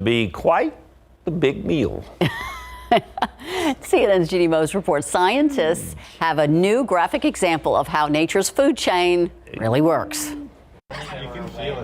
Be quite the big meal. CNN's Jeannie Mose reports scientists have a new graphic example of how nature's food chain really works.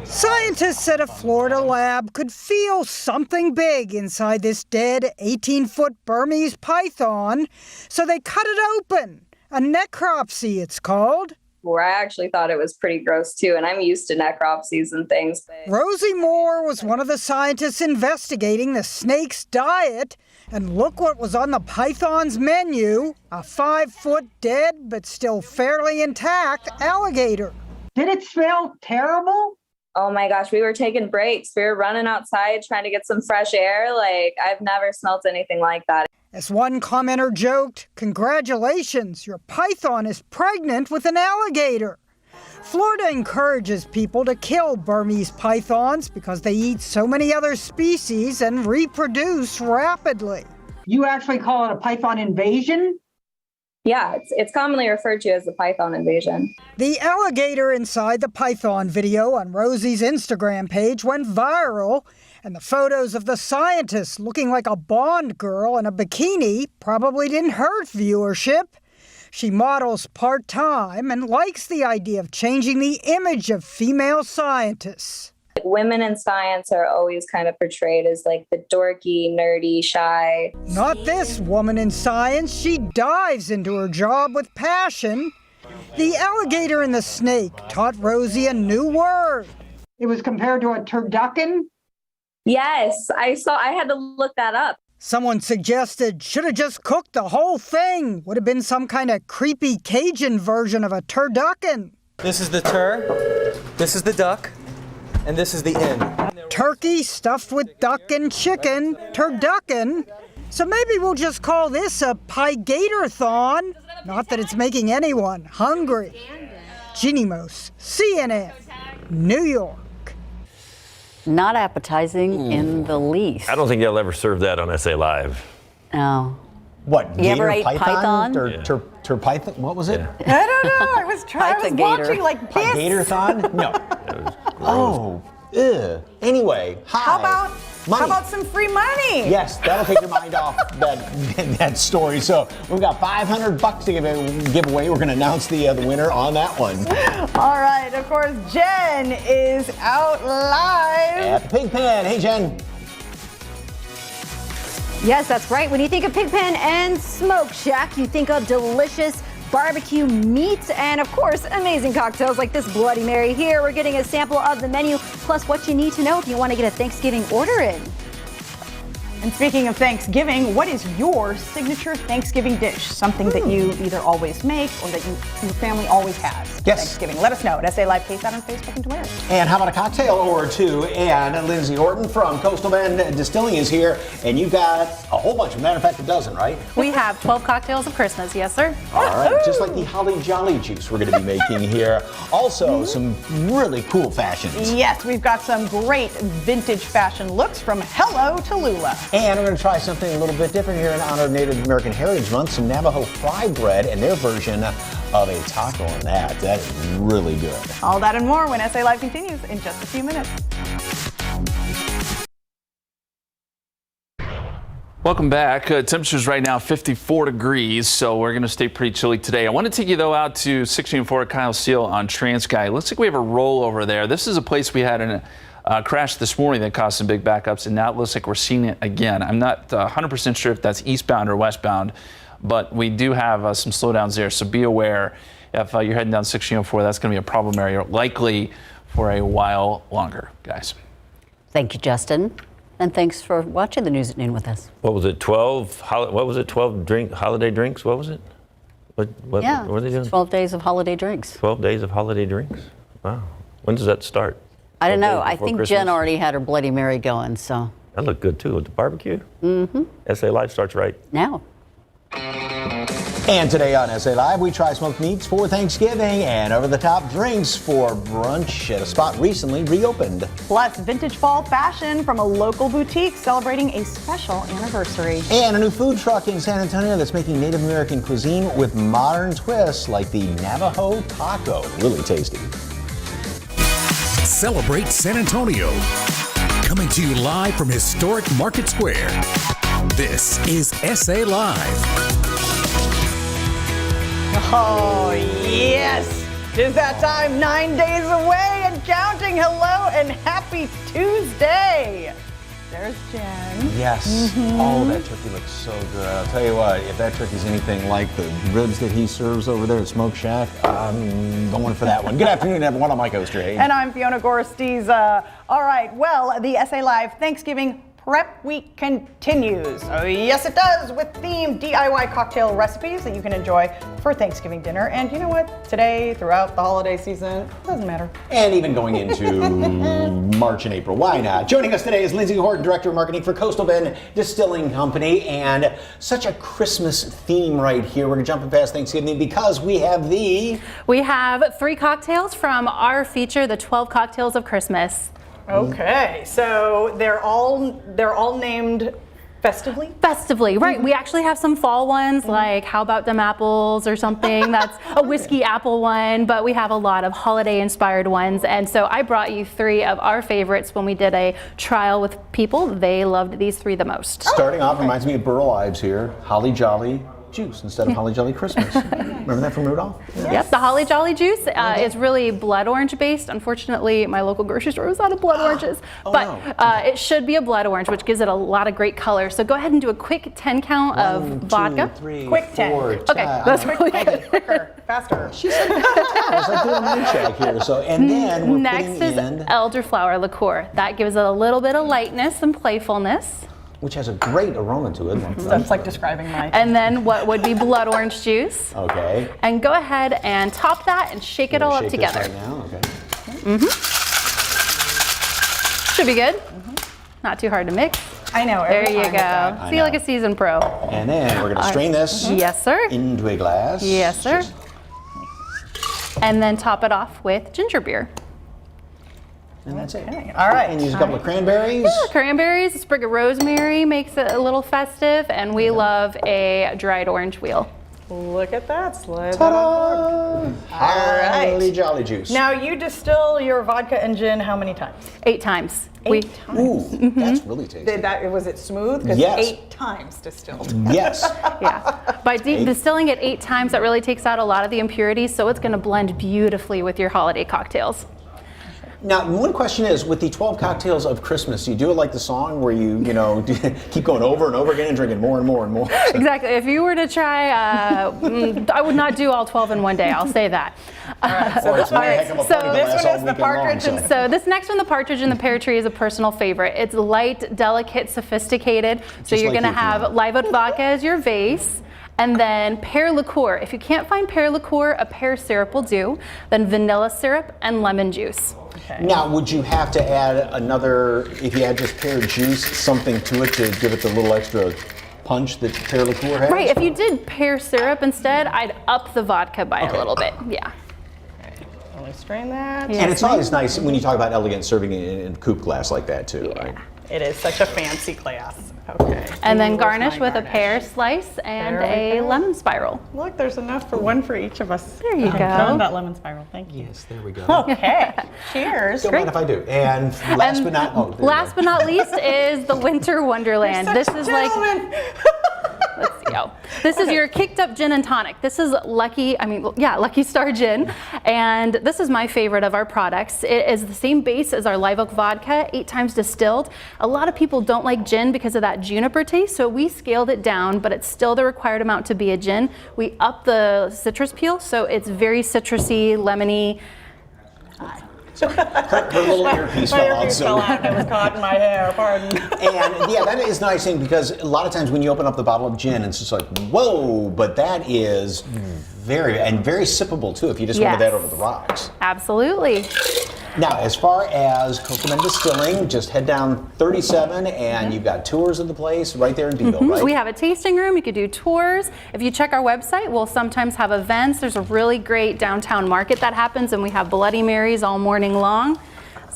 Scientists at a Florida lab could feel something big inside this dead 18-foot Burmese python, so they cut it open. A necropsy, it's called. Where I actually thought it was pretty gross too, and I'm used to necropsies and things. Rosie Moore was one of the scientists investigating the snake's diet, and look what was on the python's menu: a 5-foot dead but still fairly intact alligator. Did it smell terrible? Oh my gosh, we were taking breaks. We were running outside trying to get some fresh air. I've never smelt anything like that. As one commenter joked, "Congratulations, your python is pregnant with an alligator." Florida encourages people to kill Burmese pythons because they eat so many other species and reproduce rapidly. You actually call it a python invasion? Yeah, it's commonly referred to as the python invasion. The alligator inside the python video on Rosie's Instagram page went viral, and the photos of the scientist looking like a Bond girl in a bikini probably didn't hurt viewership. She models part-time and likes the idea of changing the image of female scientists. Women in science are always kind of portrayed as the dorky, nerdy, shy. Not this woman in science. She dives into her job with passion. The alligator and the snake taught Rosie a new word. It was compared to a turducken? Yes, I had to look that up. Someone suggested should have just cooked the whole thing. Would have been some kind of creepy Cajun version of a turducken. This is the this is the duck, and this is the inn. Turkey stuffed with duck and chicken, turducken. So maybe we'll just call this a pie-gator-thon. Not that it's making anyone hungry. Jeannie Mose, CNN, New York. Not appetizing in the least. I don't think they'll ever serve that on SA Live. No. What, You gator ever ate python? Python? What was it? I don't know. I was Python-gator. watching like this. Gator-thon? No. Oh, ew. Anyway, hi. How about some free money? Yes, that'll take your mind off that story. So we've got $500 to give away. We're going to announce the winner on that one. All right. Of course, Jen is out live at the Pigpen. Hey, Jen. Yes, that's right. When you think of Pigpen and Smoke Shack, you think of delicious barbecue meats and, of course, amazing cocktails like this Bloody Mary here. We're getting a sample of the menu, plus what you need to know if you want to get a Thanksgiving order in. And speaking of Thanksgiving, what is your signature Thanksgiving dish? Something that you either always make or that your family always has. Yes. Thanksgiving. Let us know at SA Live KSAT on Facebook and Twitter. And how about a cocktail or two? And Lindsay Horton from Coastal Bend Distilling is here. And you've got a whole bunch. As a matter of fact, a dozen, right? We have 12 cocktails of Christmas, yes, sir. All right, just like the Holly Jolly juice we're going to be making here. Also, some really cool fashions. Yes, we've got some great vintage fashion looks from Hello Tallulah. And we're going to try something a little bit different here in honor of Native American Heritage Month, some Navajo fry bread and their version of a taco on that. That is really good. All that and more when SA Live continues in just a few minutes. Welcome back. Temperatures right now 54 degrees, so we're going to stay pretty chilly today. I want to take you, though, out to 1604 Kyle Seal on TransGuide. Looks like we have a rollover there. This is a place we had in a crash this morning that caused some big backups, and now it looks like we're seeing it again. I'm not 100% sure if that's eastbound or westbound, but we do have some slowdowns there, so be aware if you're heading down 1604, that's going to be a problem area, likely for a while longer, guys. Thank you, Justin. And thanks for watching the News at Noon with us. What was it, 12? What was it, 12 holiday drinks? What was it? What are they doing? 12 days of holiday drinks. 12 days of holiday drinks? Wow. When does that start? I don't know. I before think Christmas? Jen already had her Bloody Mary going, so. That looked good, too, with the barbecue. Mm-hmm. SA Live starts right now. And today on SA Live, we try smoked meats for Thanksgiving and over-the-top drinks for brunch at a spot recently reopened. Plus, vintage fall fashion from a local boutique celebrating a special anniversary. And a new food truck in San Antonio that's making Native American cuisine with modern twists like the Navajo taco. Really tasty. Celebrate San Antonio. Coming to you live from historic Market Square. This is SA Live. Oh, yes. It's that time, 9 days away and counting. Hello and happy Tuesday. There's Jen. Yes. Oh, that turkey looks so good. I'll tell you what, if that turkey's anything like the ribs that he serves over there at Smoke Shack, I'm going for that one. Good afternoon, everyone. I'm Mike Osterhage. And I'm Fiona Gorstiza. All right, well, the SA Live Thanksgiving Prep Week continues. Oh, yes, it does, with themed DIY cocktail recipes that you can enjoy for Thanksgiving dinner. And you know what? Today, throughout the holiday season, doesn't matter. And even going into March and April. Why not? Joining us today is Lindsay Horton, Director of Marketing for Coastal Bend Distilling Company. And such a Christmas theme right here. We're jumping past Thanksgiving because we have We have 3 cocktails from our feature, the 12 Cocktails of Christmas. Okay, so they're all named festively? Festively, right. We actually have some fall ones, like How About Them Apples or something. That's a whiskey apple one, but we have a lot of holiday inspired ones. And so I brought you 3 of our favorites when we did a trial with people. They loved these 3 the most. Starting off, reminds me of Burl Ives here, Holly Jolly Juice instead of Holly Jolly Christmas. Remember that from Rudolph? Yes. Yep, the Holly Jolly Juice is really blood orange based. Unfortunately, my local grocery store was out of blood oranges, it should be a blood orange, which gives it a lot of great color. So go ahead and do a quick 10 count of vodka. 2, 3, quick 10. 4, Okay, that's really good. Quicker, faster. She's like, it's like doing a mind check here. So, and then we're Next putting is in, elderflower liqueur. That gives it a little bit of lightness and playfulness. which has a great aroma to it. That's like describing my. And then what would be blood orange juice. Okay. And go ahead and top that and shake it all up together. Right now? Okay. Should be good. Not too hard to mix. I know. There you go. See, like a seasoned pro. And then we're going to strain this. Yes, sir. Into a glass. Yes, sir. And then top it off with ginger beer. And that's it. All right. And use a couple of cranberries. Yeah, cranberries, a sprig of rosemary makes it a little festive, and we love a dried orange wheel. Look at that. Slide that on board. All right. Holly Jolly Juice. Now you distill your vodka and gin how many times? 8 times. 8 times. Ooh, that's really tasty. Was it smooth? Because Yes. 8 times distilled. Yes. Yeah. By distilling it 8 times, that really takes out a lot of the impurities, so it's going to blend beautifully with your holiday cocktails. Now, one question is, with the 12 cocktails of Christmas, you do it like the song where you keep going over and over again and drinking more and more and more. Exactly. If you were to try, I would not do all 12 in one day. I'll say that. All right. So this one is the partridge. So this next one, the partridge and the pear tree, is a personal favorite. It's light, delicate, sophisticated. So you're going to have live oak vodka as your base. And then pear liqueur. If you can't find pear liqueur, a pear syrup will do. Then vanilla syrup and lemon juice. Okay. Now, would you have to add another, if you had just pear juice, something to it to give it the little extra punch that pear liqueur has? Right. If you did pear syrup instead, I'd up the vodka by a little bit. Yeah. Let me strain that. And it's always nice when you talk about elegant serving in coupe glass like that too, right? It is such a fancy glass. Okay. And then garnish with a pear slice and a lemon spiral. Look, there's enough for one for each of us. There you go. Found that lemon spiral. Thank you. Yes, there we go. Okay. Cheers. Don't mind if I do. And last but not least is the Winter Wonderland. This is like. Let's see. Oh. This is your kicked up gin and tonic. This is Lucky Star Gin. And this is my favorite of our products. It is the same base as our live oak vodka, 8 times distilled. A lot of people don't like gin because of that juniper taste, so we scaled it down, but it's still the required amount to be a gin. We up the citrus peel, so it's very citrusy, lemony. Her little earpiece fell out. It was caught in my hair, pardon. And yeah, that is nice thing because a lot of times when you open up the bottle of gin, it's just like, whoa, but that is very sippable too if you just wanted that over the rocks. Absolutely. Now, as far as Coastal Bend Distilling, just head down 37 and you've got tours of the place right there in Beeville, right? We have a tasting room. You could do tours. If you check our website, we'll sometimes have events. There's a really great downtown market that happens, and we have Bloody Marys all morning long.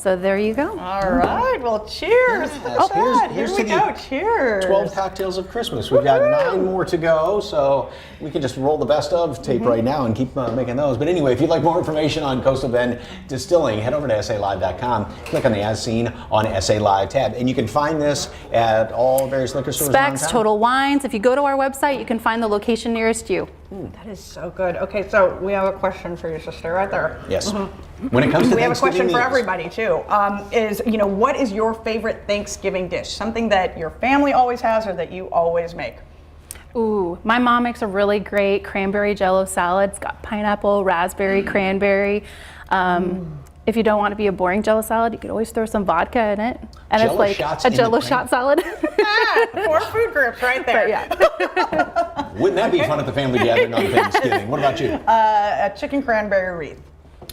So there you go. All right. Well, cheers. Yes, Here to we the go. Cheers. 12 cocktails of Christmas. We've got 9 more to go, so we can just roll the best of tape right now and keep making those. But anyway, if you'd like more information on Coastal Bend Distilling, head over to SALive.com. Click on the As Seen on SA Live tab, and you can find this at all various liquor stores around Specs, town. Total Wines. If you go to our website, you can find the location nearest you. That is so good. Okay, so we have a question for your sister right there. Yes. When it comes to We have a question Thanksgiving for meals, everybody too. What is your favorite Thanksgiving dish? Something that your family always has or that you always make? Ooh, my mom makes a really great cranberry jello salad. It's got pineapple, raspberry, cranberry. If you don't want to be a boring jello salad, you could always throw some vodka in it. And Jello it's like shots a in the jello shot salad. 4 food groups right there. But yeah. wouldn't that be fun at the family gathering on Thanksgiving? What about you? A chicken cranberry wreath.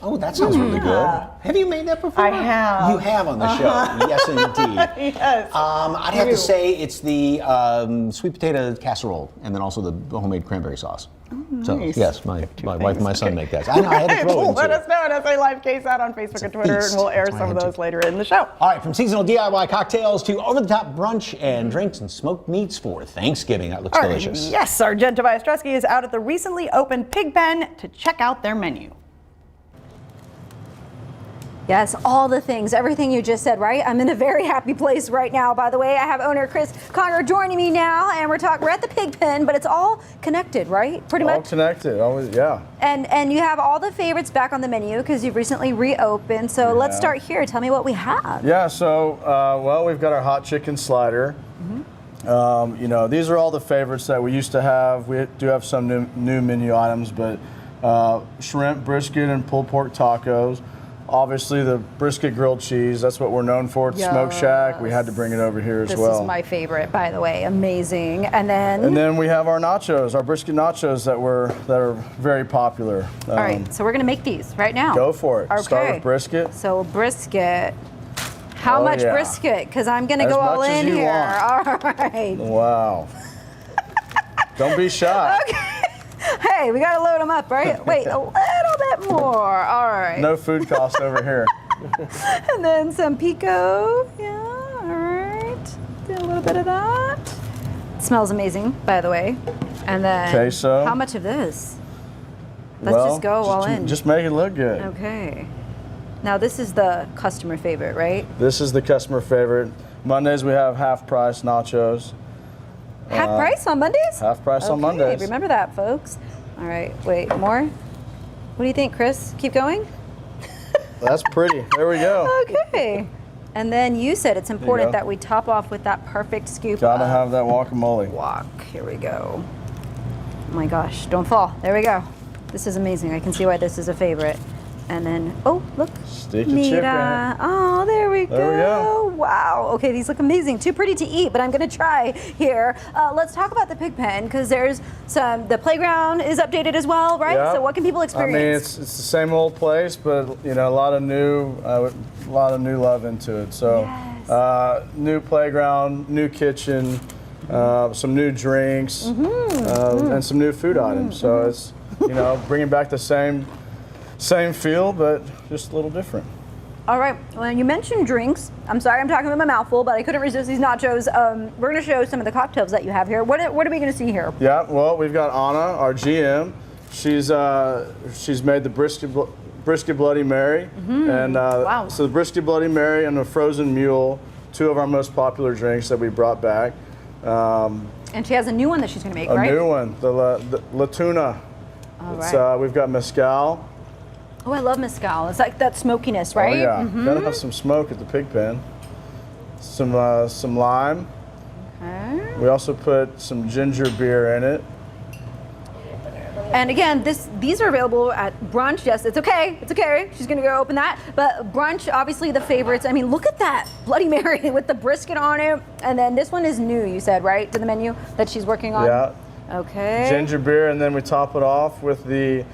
Oh, that sounds really good. Have you made that before? I have. You have on the show. Yes, indeed. Yes. I'd have to say it's the sweet potato casserole and then also the homemade cranberry sauce. So, nice. yes, my wife and my son make that. I know, I had to throw it into Let it. us know at SA Live KSAT on Facebook and Twitter, feast. and we'll air That's what I some of had those to. later in the show. All right, from seasonal DIY cocktails to over-the-top brunch and drinks and smoked meats for Thanksgiving. That looks All right, delicious. yes, Sergeant Tobias Stresky is out at the recently opened Pigpen to check out their menu. Yes, all the things, everything you just said, right? I'm in a very happy place right now. By the way, I have owner Chris Conger joining me now, and we're at the Pigpen, but it's all connected, right? Pretty All much. connected, always, yeah. And you have all the favorites back on the menu because you've recently reopened. So let's Yeah. start here. Tell me what we have. Yeah, so, we've got our hot chicken slider. These are all the favorites that we used to have. We do have some new menu items, but shrimp, brisket, and pulled pork tacos. Obviously, the brisket grilled cheese, that's what we're known for at Smoke Shack. We had to bring it over here as well. This is my favorite, by the way. Amazing. And then we have our nachos, our brisket nachos that are very popular. All right, so we're going to make these right now. Go for it. Okay. Start with brisket. So brisket. How Oh, much yeah. brisket? Because I'm going to As go all much as in you here. want. All right. Wow. Don't be shy. Hey, we got to load them up, right? Wait, a little bit more. All right. No food cost over here. And then some pico. Yeah, all right. Do a little bit of that. It smells amazing, by the way. And then Queso. how much of this? Let's just go all in. Just make it look good. Okay. Now this is the customer favorite, right? This is the customer favorite. Mondays we have half price nachos. Half price on Mondays? Half price on Okay, Mondays. remember that, folks. All right, wait, more? What do you think, Chris? Keep going? That's pretty. There we go. Okay. And then you said it's important go. that we top off with that perfect scoop Gotta of have that guacamole. guac. Here we go. Oh my gosh, don't fall. There we go. This is amazing. I can see why this is a favorite. And then, oh, look. Stick the chip in it. Oh, there we go. There we go. Wow. Okay, these look amazing. Too pretty to eat, but I'm going to try here. Let's talk about the Pigpen because the playground is updated as well, right? Yeah. So what can people experience? I mean, it's the same old place, but a lot of new love into it. So, new playground, new kitchen, some new drinks, and some new food items. So it's bringing back the same feel, but just a little different. All right. Well, you mentioned drinks. I'm sorry, I'm talking with my mouth full, but I couldn't resist these nachos. We're going to show some of the cocktails that you have here. What are we going to see here? Yeah. Well, we've got Anna, our GM. She's made the brisket Bloody Mary, and Wow. so the brisket Bloody Mary and the frozen mule, 2 of our most popular drinks that we brought back. And she has a new one that she's going to make, A right? new one, the La Tuna. All It's, right. we've got mezcal. Oh, I love mezcal. It's like that smokiness, right? Oh yeah, gotta have some smoke at the Pigpen. Some lime. Okay. We also put some ginger beer in it. And again, these are available at brunch. Yes, it's okay. It's okay. She's gonna go open that. But brunch, obviously the favorites. I mean, look at that Bloody Mary with the brisket on it. And then this one is new, you said, right, to the menu that she's working on? Yeah. Okay. Ginger beer, and then we top it off with the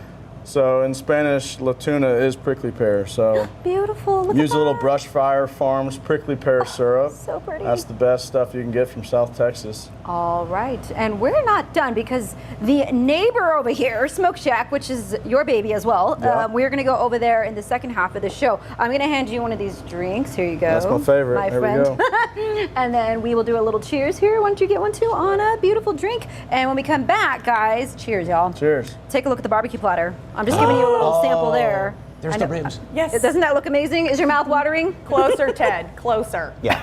So in Spanish, La Tuna is prickly pear. So Beautiful. Look use at a little that. Brush Fire Farms prickly pear syrup. So pretty. That's the best stuff you can get from South Texas. All right, and we're not done because the neighbor over here, Smoke Shack, which is your baby as well, Yeah. we're going to go over there in the second half of the show. I'm going to hand you one of these drinks. Here you go. That's my favorite. My Here we friend. go. And then we will do a little cheers here. Why don't you get one too on a beautiful drink? And when we come back, guys, cheers, y'all. Cheers. Take a look at the barbecue platter. I'm just giving you a little sample there. There's I the know- ribs. Yes. Doesn't that look amazing? Is your mouth watering? Closer, Ted. Closer. Yeah.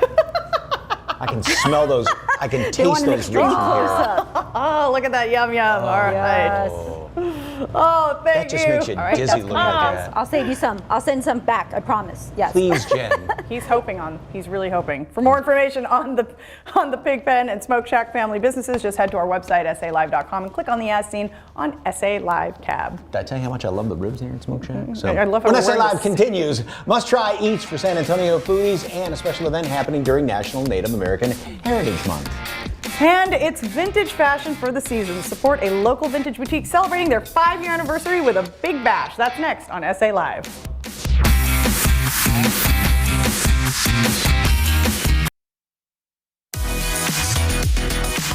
I can smell those. I can They taste want an those extreme ribs. close-up. Oh, look at that. Yum, yum. All right. Yes. Oh, thank That just you. makes you All right, dizzy that's looking at that. I'll save you some. I'll send some back. I promise. Yes. Please, Jen. He's really hoping. For more information on the Pigpen and Smoke Shack family businesses, just head to our website, salive.com, and click on the As Seen on SA Live tab. Did I tell you how much I love the ribs here at Smoke Shack? I love how when we're SA wearing Live this. continues, must-try eats for San Antonio foodies and a special event happening during National Native American Heritage Month. And it's vintage fashion for the season. Support a local vintage boutique celebrating their 5-year anniversary with a big bash. That's next on SA Live.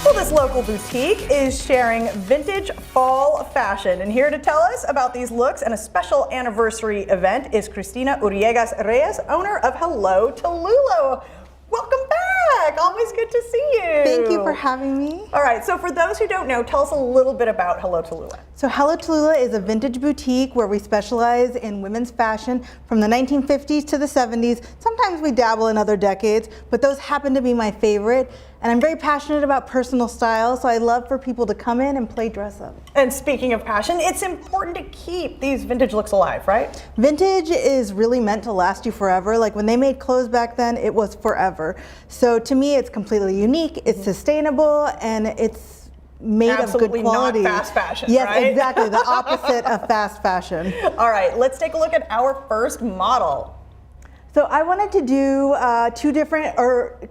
Well, this local boutique is sharing vintage fall fashion. And here to tell us about these looks and a special anniversary event is Cristina Uriegas Reyes, owner of Hello Tallulah. Welcome back. Always good to see you. Thank you for having me. All right, so for those who don't know, tell us a little bit about Hello Tallulah. So Hello Tallulah is a vintage boutique where we specialize in women's fashion from the 1950s to the 70s. Sometimes we dabble in other decades, but those happen to be my favorite. And I'm very passionate about personal style, so I love for people to come in and play dress up. And speaking of passion, it's important to keep these vintage looks alive, right? Vintage is really meant to last you forever. Like when they made clothes back then, it was forever. So to me, it's completely unique, it's sustainable, and it's made Absolutely of good quality. not fast fashion, Yes, right? exactly, the opposite of fast fashion. All right, let's take a look at our first model. So I wanted to do two different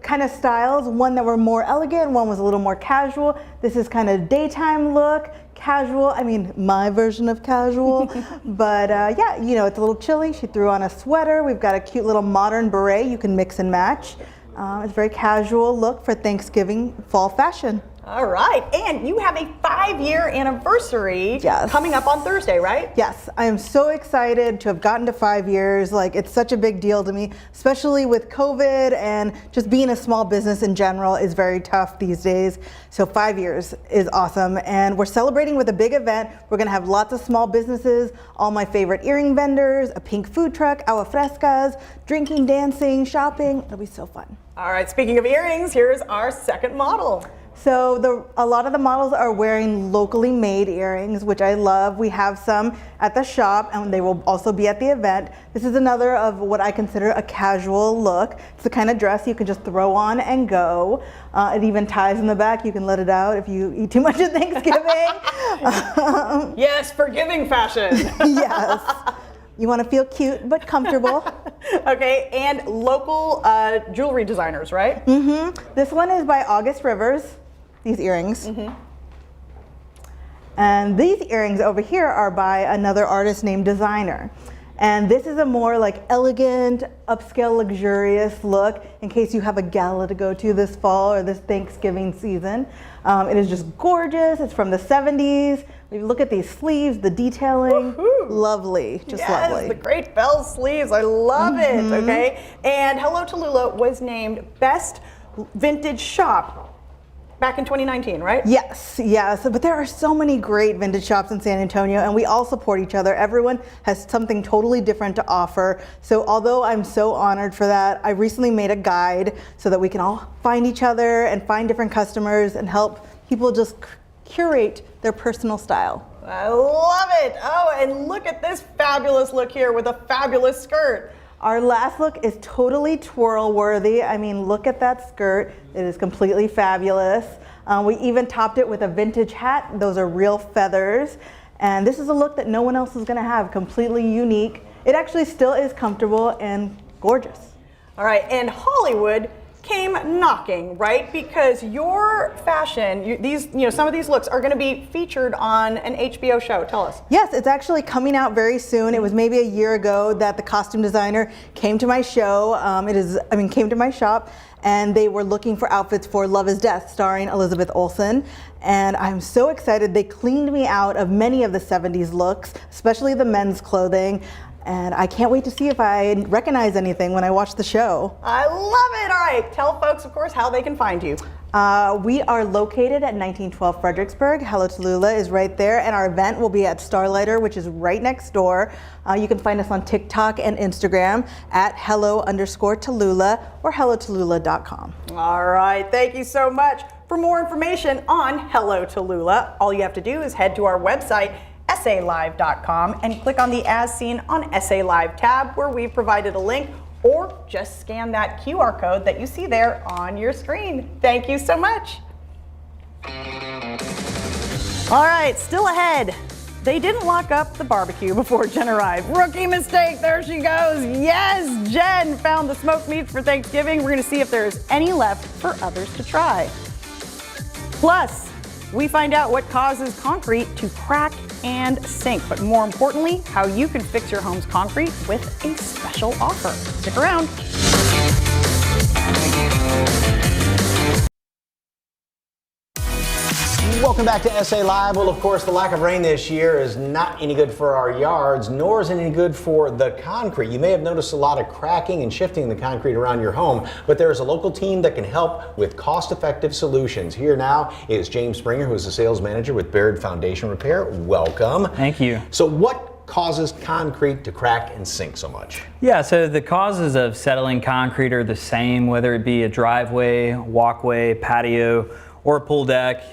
kind of styles, one that were more elegant, one was a little more casual. This is kind of daytime look, casual, I mean my version of casual, but yeah, you know, it's a little chilly. She threw on a sweater. We've got a cute little modern beret you can mix and match. It's a very casual look for Thanksgiving fall fashion. All right, and you have a 5-year anniversary coming up on Thursday, right? Yes, I am so excited to have gotten to 5 years. Like, it's such a big deal to me, especially with COVID, and just being a small business in general is very tough these days. So 5 years is awesome, and we're celebrating with a big event. We're gonna have lots of small businesses, all my favorite earring vendors, a pink food truck, agua frescas, drinking, dancing, shopping. It'll be so fun. All right, speaking of earrings, here's our second model. So a lot of the models are wearing locally made earrings, which I love. We have some at the shop, and they will also be at the event. This is another of what I consider a casual look. It's the kind of dress you can just throw on and go. It even ties in the back. You can let it out if you eat too much at Thanksgiving. Yes, forgiving fashion. Yes. You want to feel cute but comfortable. Okay, and local jewelry designers, right? Mm-hmm. This one is by August Rivers, these earrings. And these earrings over here are by another artist named Designer. And this is a more like elegant, upscale, luxurious look in case you have a gala to go to this fall or this Thanksgiving season. It is just gorgeous. It's from the 70s. We look at these sleeves, the detailing, lovely, just yes, lovely. The great bell sleeves, I love it, okay? And Hello Tallulah was named Best Vintage Shop back in 2019, right? Yes, yes, but there are so many great vintage shops in San Antonio, and we all support each other. Everyone has something totally different to offer. So although I'm so honored for that, I recently made a guide so that we can all find each other and find different customers and help people just curate their personal style. I love it. Oh, and look at this fabulous look here with a fabulous skirt. Our last look is totally twirl worthy. I mean, look at that skirt. It is completely fabulous. We even topped it with a vintage hat. Those are real feathers. And this is a look that no one else is gonna have, completely unique. It actually still is comfortable and gorgeous. All right, and Hollywood came knocking, right? Because your fashion, some of these looks are going to be featured on an HBO show. Tell us. Yes, it's actually coming out very soon. It was maybe a year ago that the costume designer came to my show. Came to my shop, and they were looking for outfits for Love is Death, starring Elizabeth Olsen. And I'm so excited. They cleaned me out of many of the 70s looks, especially the men's clothing. And I can't wait to see if I recognize anything when I watch the show. I love it. All right, tell folks, of course, how they can find you. We are located at 1912 Fredericksburg. Hello Tallulah is right there, and our event will be at Starlighter, which is right next door. You can find us on TikTok and Instagram at hello_Tallulah or hellotallulah.com. All right, thank you so much. For more information on Hello Tallulah, all you have to do is head to our website, SALive.com, and click on the As Seen on SA Live tab, where we've provided a link, or just scan that QR code that you see there on your screen. Thank you so much. All right, still ahead. They didn't lock up the barbecue before Jen arrived. Rookie mistake, there she goes. Yes, Jen found the smoked meats for Thanksgiving. We're gonna see if there's any left for others to try. Plus, we find out what causes concrete to crack and sink, but more importantly, how you can fix your home's concrete with a special offer. Stick around. Welcome back to SA Live. Well, of course, the lack of rain this year is not any good for our yards, nor is it any good for the concrete. You may have noticed a lot of cracking and shifting the concrete around your home, but there is a local team that can help with cost-effective solutions. Here now is James Springer, who is a sales manager with Baird Foundation Repair. Welcome. Thank you. So what causes concrete to crack and sink so much? Yeah, so the causes of settling concrete are the same, whether it be a driveway, walkway, patio, or a pool deck,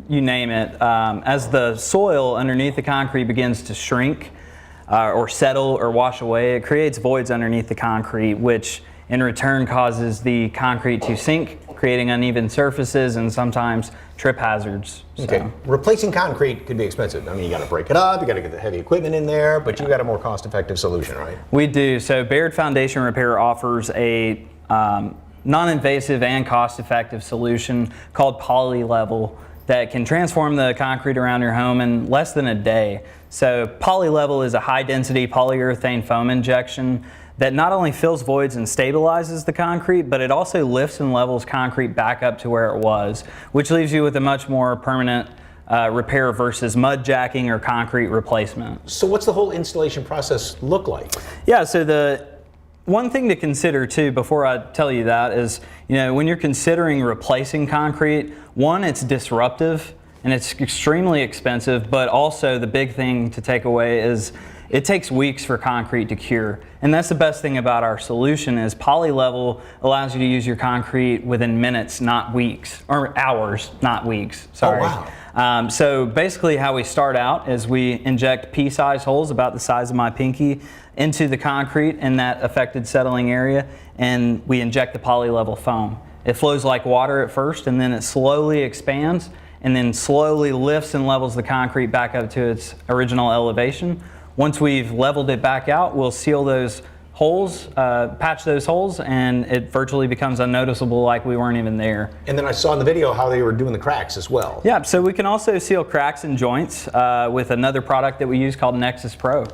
you name it. As the soil underneath the concrete begins to shrink or settle or wash away, it creates voids underneath the concrete, which in return causes the concrete to sink, creating uneven surfaces and sometimes trip hazards. Okay, replacing concrete could be expensive. I mean, you got to break it up, you got to get the heavy equipment in there, but you got a more cost-effective solution, right? We do. So Baird Foundation Repair offers a non-invasive and cost-effective solution called PolyLevel that can transform the concrete around your home in less than a day. So PolyLevel is a high-density polyurethane foam injection that not only fills voids and stabilizes the concrete, but it also lifts and levels concrete back up to where it was, which leaves you with a much more permanent repair versus mud jacking or concrete replacement. So what's the whole installation process look like? Yeah, so the one thing to consider too, before I tell you that, is when you're considering replacing concrete, one, it's disruptive and it's extremely expensive, but also the big thing to take away is it takes weeks for concrete to cure. And that's the best thing about our solution is PolyLevel allows you to use your concrete within minutes, not weeks, or hours, not weeks, sorry. Oh, wow. So basically how we start out is we inject pea-sized holes about the size of my pinky into the concrete in that affected settling area, and we inject the PolyLevel foam. It flows like water at first, and then it slowly expands, and then slowly lifts and levels the concrete back up to its original elevation. Once we've leveled it back out, we'll seal those holes, patch those holes, and it virtually becomes unnoticeable, like we weren't even there. And then I saw in the video how they were doing the cracks as well. Yeah, so we can also seal cracks and joints with another product that we use called Nexus Pro.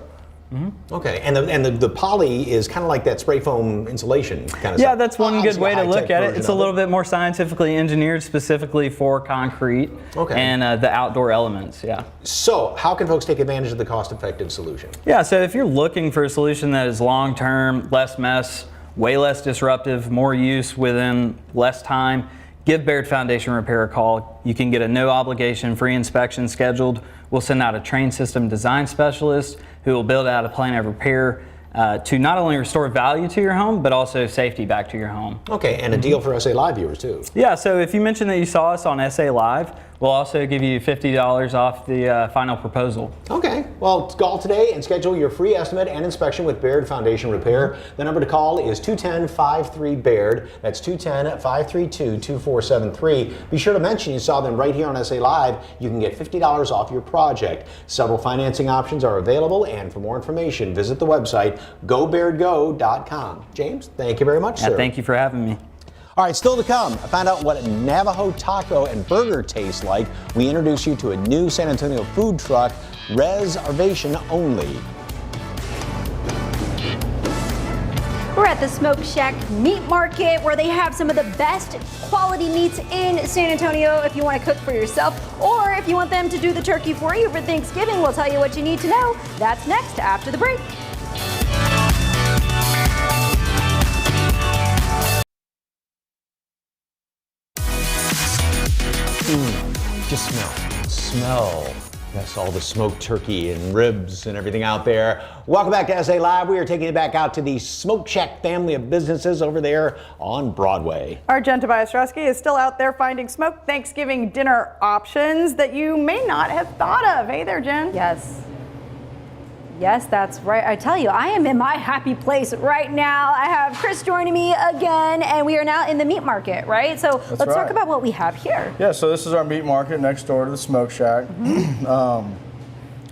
Mm-hmm. Okay, and the poly is kind of like that spray foam insulation kind of stuff. Yeah, that's one good way to look at it. It's a little bit more scientifically engineered specifically for concrete and the outdoor elements, yeah. So how can folks take advantage of the cost-effective solution? Yeah, so if you're looking for a solution that is long-term, less mess, way less disruptive, more use within less time, give Baird Foundation Repair a call. You can get a no obligation free inspection scheduled. We'll send out a trained system design specialist who will build out a plan of repair to not only restore value to your home, but also safety back to your home. Okay, and a deal for SA Live viewers too. Yeah, so if you mention that you saw us on SA Live, we'll also give you $50 off the final proposal. Okay, well, call today and schedule your free estimate and inspection with Baird Foundation Repair. The number to call is 210-53-BAIRD. That's 210-532-2473. Be sure to mention you saw them right here on SA Live. You can get $50 off your project. Several financing options are available, and for more information, visit the website, gobairdgo.com. James, thank you very much, sir. Thank you for having me. All right, still to come, I found out what Navajo taco and burger taste like. We introduce you to a new San Antonio food truck, reservation only. We're at the Smoke Shack Meat Market, where they have some of the best quality meats in San Antonio. If you want to cook for yourself, or if you want them to do the turkey for you for Thanksgiving, we'll tell you what you need to know. That's next after the break. Just smell. That's all the smoked turkey and ribs and everything out there. Welcome back to SA Live. We are taking it back out to the Smoke Shack family of businesses over there on Broadway. Our Jen Tobias Rusky is still out there finding smoked Thanksgiving dinner options that you may not have thought of. Hey there, Jen. Yes. Yes, that's right. I tell you, I am in my happy place right now. I have Chris joining me again, and we are now in the meat market, right? So let's talk about what we have here. Yeah, so this is our meat market next door to the Smoke Shack.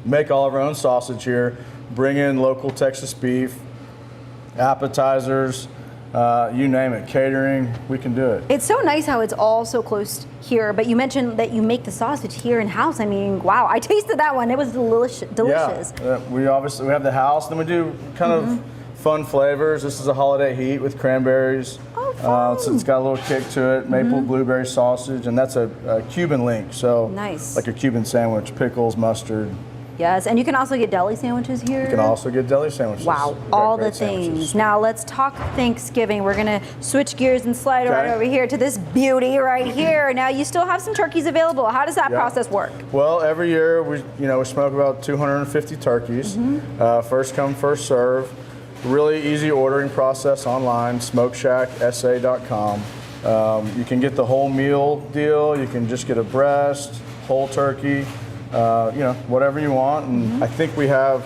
Make all of our own sausage here. Bring in local Texas beef, appetizers, you name it, catering, we can do it. It's so nice how it's all so close here, but you mentioned that you make the sausage here in house. I mean, wow, I tasted that one. It was delicious. Yeah, we have the house, then we do kind of fun flavors. This is a holiday heat with cranberries. Oh, fun. So it's got a little kick to it, maple blueberry sausage, and that's a Cuban link, so nice. Like a Cuban sandwich, pickles, mustard. Yes, and you can also get deli sandwiches here. You can also get deli sandwiches. Wow, all the things. Sandwiches. Now let's talk Thanksgiving. We're gonna switch gears and slide right over here to this beauty right here. Now you still have some turkeys available. How does that process work? Well, every year we smoke about 250 turkeys. First come, first serve. Really easy ordering process online, smokeshacksa.com. You can get the whole meal deal. You can just get a breast, whole turkey. Whatever you want, and I think we have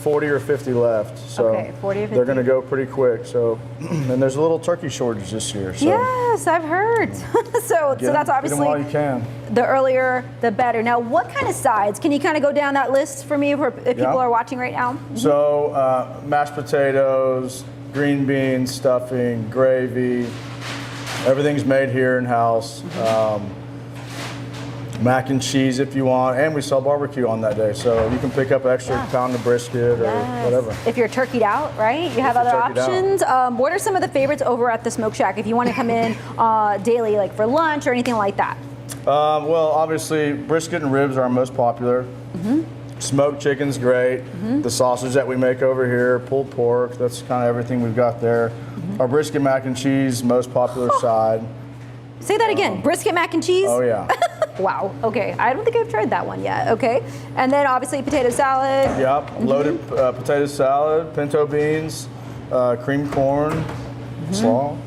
40 or 50 left, so 40 or 50. they're going to go pretty quick. So, and there's a little turkey shortage this year. So Yes, I've heard. so that's obviously get them while you can. The earlier, the better. Now, what kind of sides? Can you kind of go down that list for me if people are watching right now? So, mashed potatoes, green beans, stuffing, gravy. Everything's made here in house. Mac and cheese if you want, and we sell barbecue on that day, so you can pick up an extra pound of brisket or whatever. If you're turkeyed out, right? You have other options. What are some of the favorites over at the Smoke Shack if you want to come in daily, like for lunch or anything like that? Well, obviously, brisket and ribs are our most popular. Smoked chicken's great. The sausage that we make over here, pulled pork, that's kind of everything we've got there. Our brisket mac and cheese, most popular side. Say that again. Brisket mac and cheese? Oh, yeah. Wow. Okay. I don't think I've tried that one yet. Okay. And then obviously potato salad. Yep. Loaded potato salad, pinto beans, cream corn, slaw.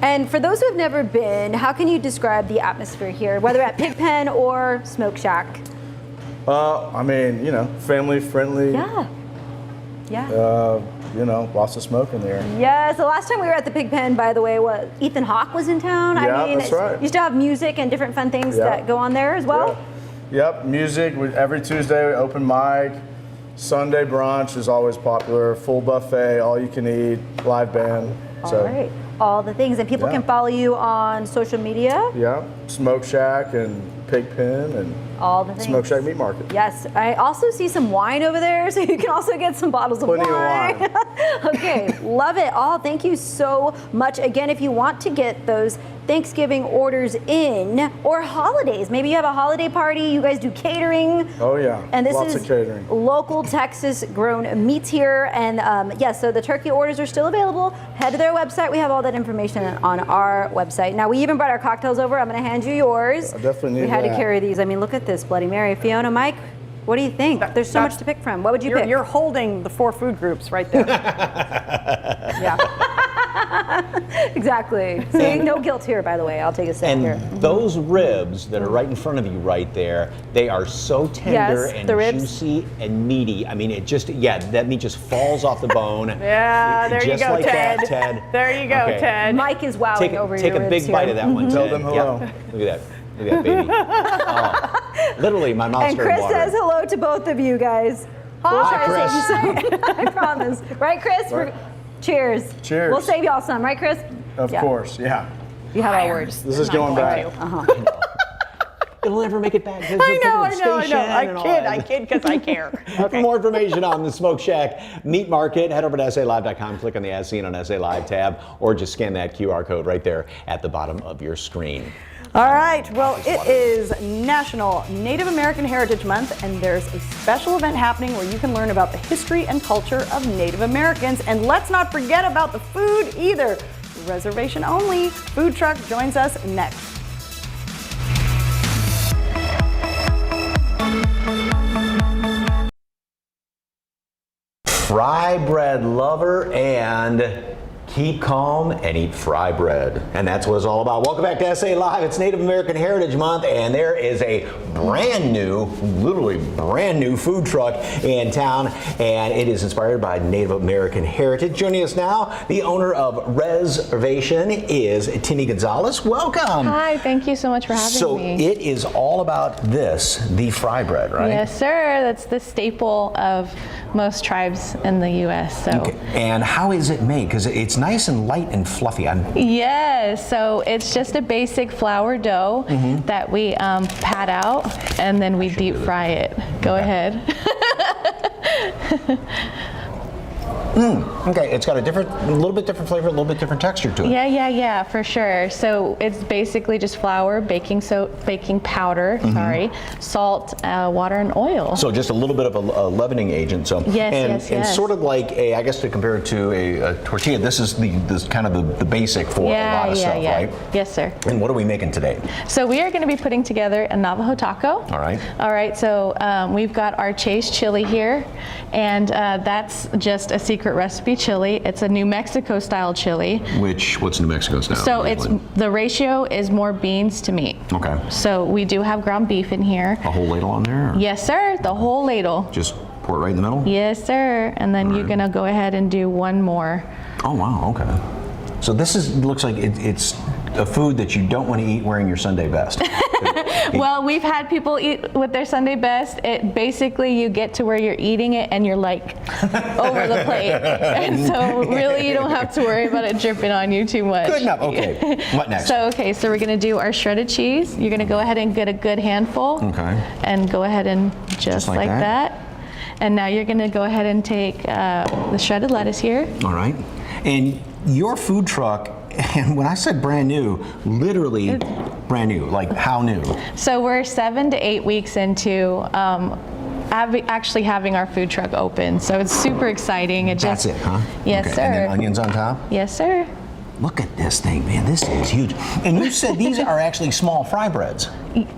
And for those who have never been, how can you describe the atmosphere here, whether at Pigpen or Smoke Shack? I mean, family friendly. Yeah. Yeah. Lots of smoke in there. Yes, the last time we were at the Pigpen, by the way, Ethan Hawke was in town. Yeah, I mean, that's right. You still have music and different fun things that go on there as well. Yeah. Yep, music. Every Tuesday, open mic. Sunday brunch is always popular. Full buffet, all you can eat, live band. All right, all the things. And people can follow you on social media. Yeah, Smoke Shack and Pigpen and all the things. Smoke Shack Meat Market. Yes, I also see some wine over there, so you can also get some bottles of wine. Plenty of wine. Okay, love it all. Thank you so much. Again, if you want to get those Thanksgiving orders in, or holidays, maybe you have a holiday party, you guys do catering. Oh yeah, and this lots is of catering. Local Texas grown meats here. And so the turkey orders are still available. Head to their website. We have all that information on our website. Now, we even brought our cocktails over. I'm going to hand you yours. I definitely need We had that. to carry these. I mean, look at this, Bloody Mary. Fiona, Mike, what do you think? There's so much to pick from. What would you pick? You're holding the 4 food groups right there. Yeah. Exactly. See, no guilt here, by the way. I'll take a sip here. And those ribs that are right in front of you right there, they are so tender and juicy and meaty. I mean, that meat just falls off the bone. Yeah, there you just go, like Ted. That, Ted. There you go, Okay. Ted. Mike is wowing over Take your a ribs big bite here. of that one, Tell Ted. them hello. Yep. Look at that. Look at that, baby. Oh, literally, my mouth And started Chris watering. says hello to both of you guys. We'll try to save you some. I promise. Right, Chris? Right. Cheers. Cheers. We'll save y'all some, right, Chris? Of course, yeah. You have our words. This is going back. It'll never make it back to the I know. station and all that. I kid because I care. For more information on the Smoke Shack Meat Market, head over to SALive.com, click on the As Seen on SA Live tab, or just scan that QR code right there at the bottom of your screen. All right, well, it is National Native American Heritage Month, and there's a special event happening where you can learn about the history and culture of Native Americans. And let's not forget about the food either. Reservation only. Food truck joins us next. Fry bread lover and keep calm and eat fry bread. And that's what it's all about. Welcome back to SA Live. It's Native American Heritage Month, and there is a brand new, literally brand new food truck in town, and it is inspired by Native American heritage. Joining us now, the owner of Reservation is Tini Gonzalez. Welcome. Hi, thank you so much for having me. So it is all about this, the fry bread, right? Yes, sir. That's the staple of most tribes in the U.S. So. Okay. And how is it made? Because it's nice and light and fluffy. Yes, so it's just a basic flour dough that we pat out and then we deep fry it. Go ahead. Okay, it's got a little bit different flavor, a little bit different texture to it. Yeah, for sure. So it's basically just flour, baking powder, salt, water, and oil. So just a little bit of a leavening agent. So yes. And sort of like I guess to compare it to a tortilla, this is this kind of the basic for a lot of stuff, right? Yes, sir. And what are we making today? So we are going to be putting together a Navajo taco. All right. So we've got our Chase chili here, and that's just a secret recipe chili. It's a New Mexico style chili. What's New Mexico style? So the ratio is more beans to meat. Okay. So we do have ground beef in here. A whole ladle on there? Or? Yes, sir. The whole ladle. Just pour it right in the middle? Yes, sir. And then you're gonna go ahead and do one more. Oh wow. Okay. So this looks like it's a food that you don't want to eat wearing your Sunday best. Well, we've had people eat with their Sunday best. It basically, you get to where you're eating it and you're like over the plate. And so really you don't have to worry about it dripping on you too much. Good enough. Okay. What next? So we're gonna do our shredded cheese. You're gonna go ahead and get a good handful. Okay. And go ahead and just like that. And now you're gonna go ahead and take the shredded lettuce here. All right. And your food truck, and when I said brand new, literally brand new, like how new? So we're 7 to 8 weeks into actually having our food truck open. So it's super exciting. That's it, huh? Yes, okay. sir. And then onions on top? Yes, sir. Look at this thing, man. This is huge. And you said these are actually small fry breads.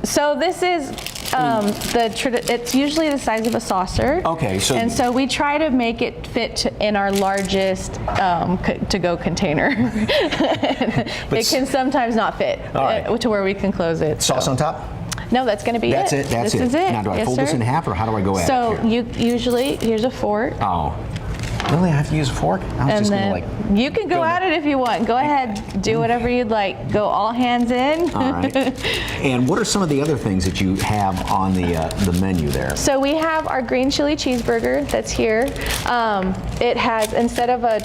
So this is it's usually the size of a saucer. Okay, and so we try to make it fit in our largest to-go container. It can sometimes not fit to where we can close it. Sauce on top? No, that's going to be That's it. This is it. Now, do I fold this in half, or how do I go at it? So you usually, here's a fork. Oh. Really? I have to use a fork? I was just going to you can go at it if you want. Go ahead, do whatever you'd like. Go all hands in. All right. And what are some of the other things that you have on the menu there? So we have our green chili cheeseburger that's here. It has, instead of a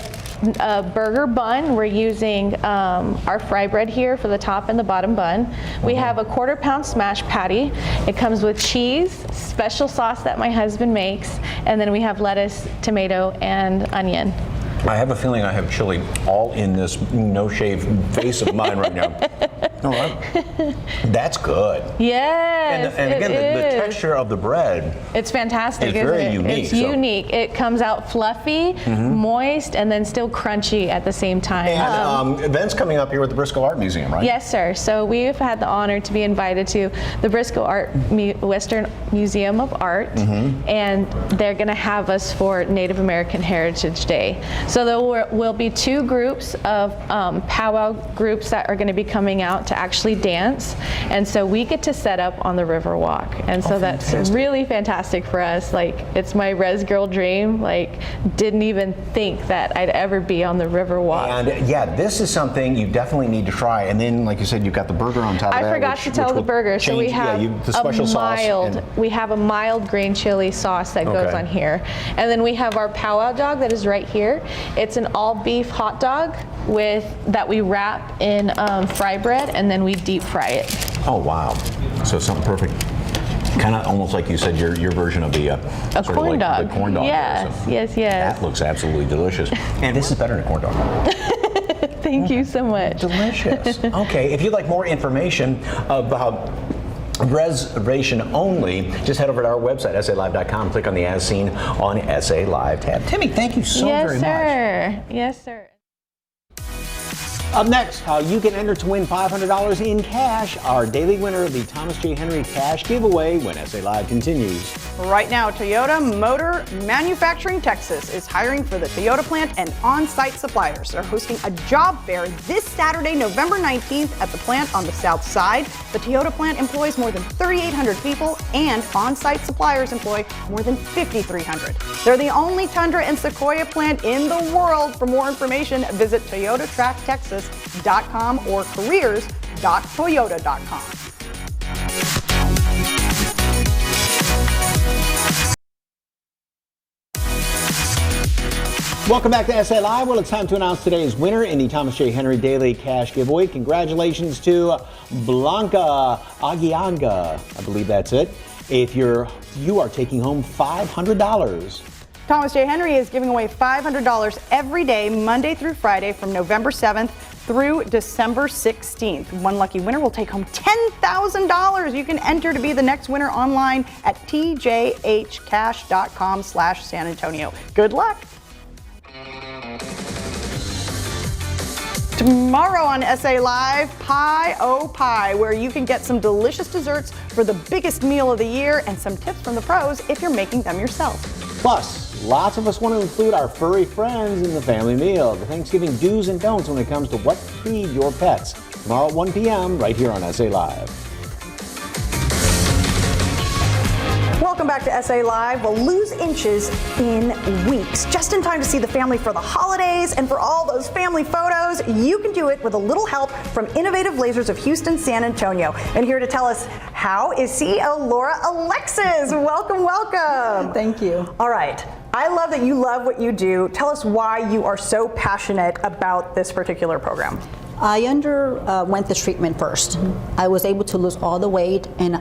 burger bun, we're using our fry bread here for the top and the bottom bun. We have a 1/4 pound smash patty. It comes with cheese, special sauce that my husband makes, and then we have lettuce, tomato, and onion. I have a feeling I have chili all in this no-shave face of mine right now. All right. That's good. Yes, and again, the texture of the bread. It's fantastic, It's very unique. It's unique. It comes out fluffy, moist, and then still crunchy at the same time. And events coming up here with the Briscoe Art Museum, right? Yes, sir. So we've had the honor to be invited to the Briscoe Western Museum of Art, and they're going to have us for Native American Heritage Day. So there will be 2 groups of powwow groups that are going to be coming out to actually dance. And so we get to set up on the Riverwalk. And so that's really fantastic for us. Like, it's my res girl dream. Like, didn't even think that I'd ever be on the Riverwalk. And yeah, this is something you definitely need to try. And then, like you said, you've got the burger on top of that. I forgot to tell the burger. So we have the special sauce. We have a mild green chili sauce that goes on here. And then we have our powwow dog that is right here. It's an all beef hot dog that we wrap in fry bread, and then we deep fry it. Oh wow! So something perfect. Kind of almost like you said, your version of the corn dog. The corn dog. Yes, yes. That looks absolutely delicious. And this is better than a corn dog. Thank you so much. Delicious. Okay, if you'd like more information about reservation only, just head over to our website, SALive.com, click on the As Seen on SA Live tab. Timmy, thank you so very much. Yes, sir. Up next, how you can enter to win $500 in cash, our daily winner of the Thomas J. Henry Cash Giveaway when SA Live continues. Right now, Toyota Motor Manufacturing Texas is hiring for the Toyota plant and on-site suppliers. They're hosting a job fair this Saturday, November 19th at the plant on the south side. The Toyota plant employs more than 3,800 people, and on-site suppliers employ more than 5,300. They're the only Tundra and Sequoia plant in the world. For more information, visit ToyotaTrackTexas.com or careers.toyota.com. Welcome back to SA Live. Well, it's time to announce today's winner in the Thomas J. Henry Daily Cash Giveaway. Congratulations to Blanca Aguianga. I believe that's it. If you are taking home $500. Thomas J. Henry is giving away $500 every day, Monday through Friday, from November 7th through December 16th. One lucky winner will take home $10,000. You can enter to be the next winner online at tjhcash.com/San Antonio. Good luck. Tomorrow on SA Live, Pie O Pie, where you can get some delicious desserts for the biggest meal of the year and some tips from the pros if you're making them yourself. Plus, lots of us want to include our furry friends in the family meal. The Thanksgiving do's and don'ts when it comes to what to feed your pets. Tomorrow at 1 p.m. right here on SA Live. Welcome back to SA Live. We'll lose inches in weeks, just in time to see the family for the holidays and for all those family photos. You can do it with a little help from Innovative Lasers of Houston, San Antonio. And here to tell us how is CEO Laura Alexis. Welcome, welcome. Thank you. All right. I love that you love what you do. Tell us why you are so passionate about this particular program. I underwent the treatment first. I was able to lose all the weight, and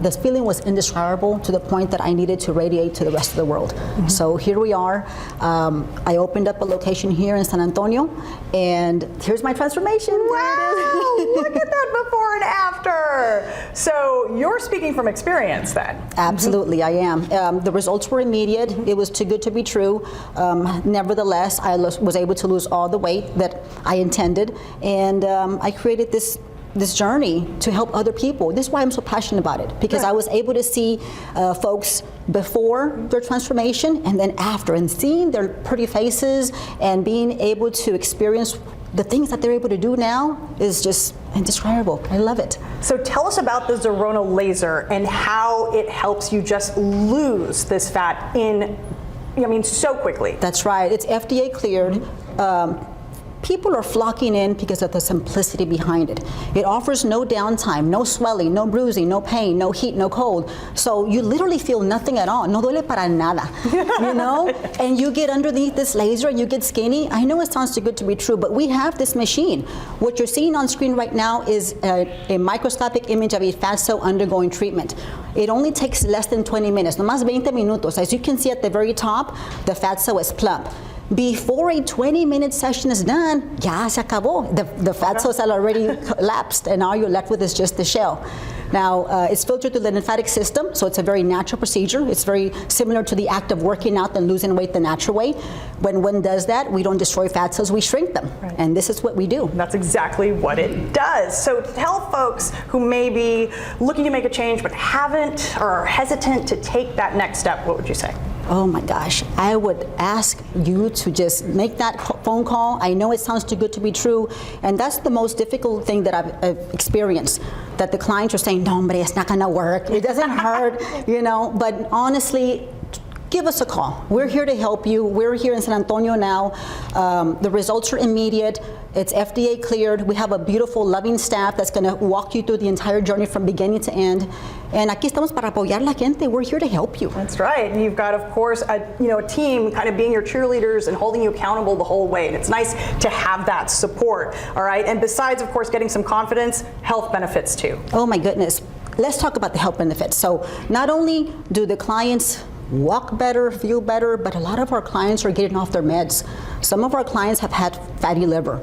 this feeling was indescribable to the point that I needed to radiate to the rest of the world. So here we are. I opened up a location here in San Antonio, and here's my transformation. Wow, look at that before and after. So you're speaking from experience then? Absolutely, I am. The results were immediate. It was too good to be true. Nevertheless, I was able to lose all the weight that I intended, and I created this journey to help other people. This is why I'm so passionate about it, because I was able to see folks before their transformation and then after, and seeing their pretty faces and being able to experience the things that they're able to do now is just indescribable. I love it. So tell us about the Zerona laser and how it helps you just lose this fat so quickly. That's right. It's FDA cleared. People are flocking in because of the simplicity behind it. It offers no downtime, no swelling, no bruising, no pain, no heat, no cold. So you literally feel nothing at all. No duele para nada, you know? And you get underneath this laser and you get skinny. I know it sounds too good to be true, but we have this machine. What you're seeing on screen right now is a microscopic image of a fat cell undergoing treatment. It only takes less than 20 minutes, no más 20 minutos. As you can see at the very top, the fat cell is plump. Before a 20-minute session is done, ya se acabó. The fat cells are already collapsed, and all you're left with is just the shell. Now, it's filtered through the lymphatic system, so it's a very natural procedure. It's very similar to the act of working out and losing weight the natural way. When one does that, we don't destroy fat cells, we shrink them. Right. And this is what we do. That's exactly what it does. So tell folks who may be looking to make a change but haven't or are hesitant to take that next step, what would you say? Oh my gosh, I would ask you to just make that phone call. I know it sounds too good to be true, and that's the most difficult thing that I've experienced, that the clients are saying, no, hombre, it's not gonna work, it doesn't hurt, you know, but honestly, give us a call. We're here to help you. We're here in San Antonio now. The results are immediate. It's FDA cleared. We have a beautiful, loving staff that's going to walk you through the entire journey from beginning to end. And aquí estamos para apoyar la gente. We're here to help you. That's right. And you've got, of course, a team kind of being your cheerleaders and holding you accountable the whole way. And it's nice to have that support. All right. And besides, of course, getting some confidence, health benefits too. Oh my goodness. Let's talk about the health benefits. So not only do the clients walk better, feel better, but a lot of our clients are getting off their meds. Some of our clients have had fatty liver,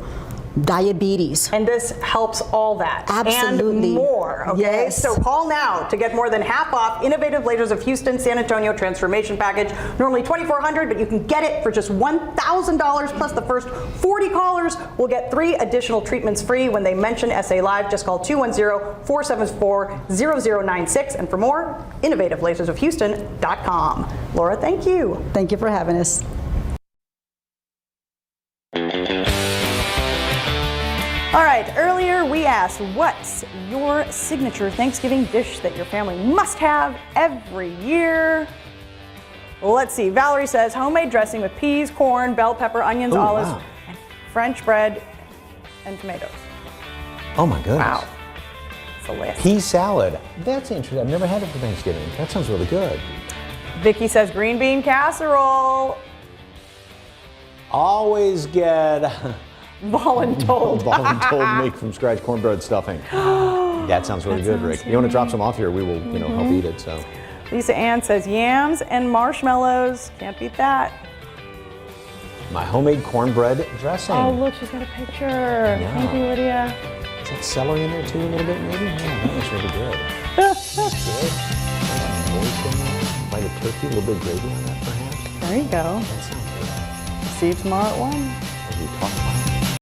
diabetes. And this helps all that. Absolutely. And more, okay? Yes. So call now to get more than half off Innovative Lasers of Houston San Antonio Transformation Package. Normally $2,400, but you can get it for just $1,000 plus the first 40 callers will get 3 additional treatments free when they mention SA Live. Just call 210-474-0096. And for more, innovativelasersofhouston.com. Laura, thank you. Thank you for having us. All right, earlier we asked, what's your signature Thanksgiving dish that your family must have every year? Let's see, Valerie says homemade dressing with peas, corn, bell pepper, onions, olives, and French bread and tomatoes. Oh my goodness. Wow. It's a list. Pea salad. That's interesting. I've never had it for Thanksgiving. That sounds really good. Vicky says green bean casserole. Always get voluntold. Voluntold make from scratch cornbread stuffing. That sounds really good, Rick. You want to drop some off here? We will, help eat it. So. Lisa Ann says yams and marshmallows. Can't beat that. My homemade cornbread dressing. Oh, look, she's got a picture. Thank you, Lydia. Is that celery in there too, a little bit, maybe? Yeah, that looks really good. That's good. Bite of turkey, a little bit of gravy on that, perhaps. There you go. That sounds good. See you tomorrow at 1. As we talk